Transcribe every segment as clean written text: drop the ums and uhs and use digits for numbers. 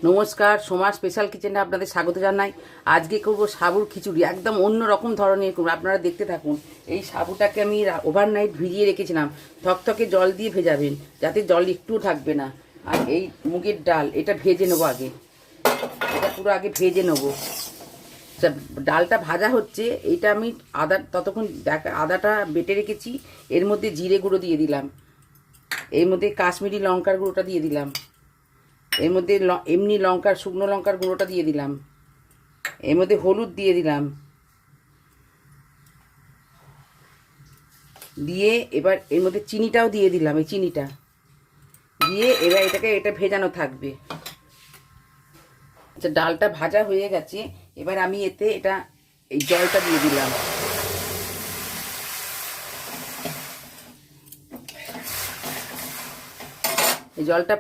নমস্কার, সোমা স্পেশাল কিচেনে আপনাদের স্বাগত জানাই। আজকে করব সাবুর খিচুড়ি, একদম অন্য রকম ধরনের করব। আপনারা দেখতে থাকুন। এই সাবুটাকে আমি ওভারনাইট ভিজিয়ে রেখেছিলাম। থকথকে জল দিয়ে ভেজাবেন, যাতে জল একটুও থাকবে না। আর এই মুগের ডাল, এটা ভেজে নেবো আগে। এটা পুরো আগে ভেজে নেবো। ডালটা ভাজা হচ্ছে, এইটা আমি ততক্ষণ আদাটা বেটে রেখেছি। এর মধ্যে জিরে গুঁড়ো দিয়ে দিলাম, এর মধ্যে কাশ্মীরি লঙ্কার গুঁড়োটা দিয়ে দিলাম, এর মধ্যে এমনি লঙ্কার শুকনো লঙ্কার গুঁড়োটা দিয়ে দিলাম, এর মধ্যে হলুদ দিয়ে দিলাম, দিয়ে এবার এর মধ্যে চিনিটাও দিয়ে দিলাম। এই চিনিটা দিয়ে এবার এটা ভেজানো থাকবে। আচ্ছা, ডালটা ভাজা হয়ে গেছে। এবার আমি এতে এই জলটা দিয়ে দিলাম। এই জলটা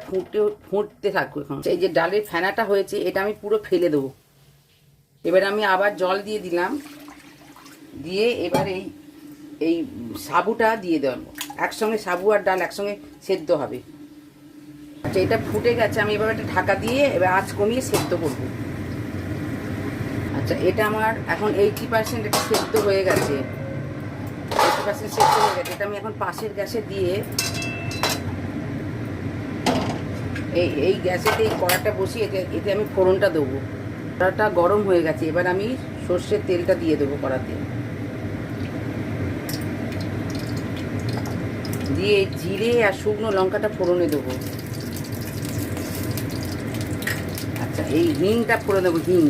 ফুটতে থাকবে। এখন এই যে ডালের ফেনাটা হয়েছে, এটা আমি পুরো ফেলে দেবো। এবার আমি আবার জল দিয়ে দিলাম, দিয়ে এবার এই সাবুটা দিয়ে দেবো একসঙ্গে। সাবু আর ডাল একসঙ্গে সেদ্ধ হবে। আচ্ছা, এটা ফুটে গেছে। আমি এবার একটা ঢাকা দিয়ে এবার আঁচ কমিয়ে সেদ্ধ করবো। আচ্ছা, এটা আমার এখন 80% এটা সেদ্ধ হয়ে গেছে। 80% সেদ্ধ হয়ে গেছে। এটা আমি এখন পাশের গ্যাসে দিয়ে এই গ্যাসেতে এই কড়াটা বসিয়ে এতে আমি ফোড়নটা দেবো। কড়াটা গরম হয়ে গেছে। এবার আমি সর্ষের তেলটা দিয়ে দেবো কড়াতে। দিয়ে জিরে আর শুকনো লঙ্কাটা ফোড়নে দেবো। আচ্ছা, এই হিংটা ফোড়নে দেবো, হিং।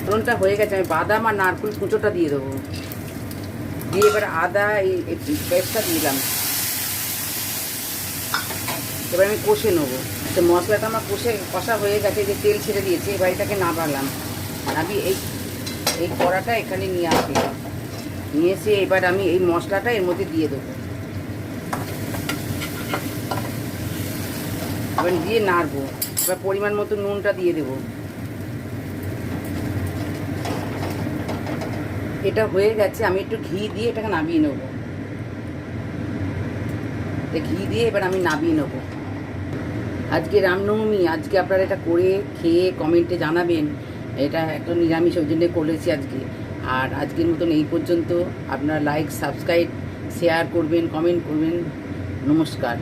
ফোড়নটা হয়ে গেছে। আমি বাদাম আর নারকেল কুঁচোটা দিয়ে দেবো। দিয়ে এবার আদা এই পেস্টটা দিলাম। এবার আমি কষে নেবো। তো মশলাটা আমার কষা হয়ে গেছে, যে তেল ছেড়ে দিয়েছে। এবার এটাকে নামালাম। আমি এই কড়াটা এখানে নিয়ে আসলাম। নিয়ে এসে এবার আমি এই মশলাটা এর মধ্যে দিয়ে দেবো। এবার দিয়ে নাড়বো। এবার পরিমাণ মতো নুনটা দিয়ে দেবো। এটা হয়ে গেছে। আমি একটু ঘি দিয়ে এটাকে নামিয়ে নেব। ঘি দিয়ে এবার আমি নামিয়ে নেব। আজকে রামনবমী, আজকে আপনারা এটা করে খেয়ে কমেন্টে জানাবেন। এটা একটা নিরামিষ, ওই জন্যে করেছি আজকে। আর আজকের মতন এই পর্যন্ত। আপনারা লাইক, সাবস্ক্রাইব, শেয়ার করবেন, কমেন্ট করবেন। নমস্কার।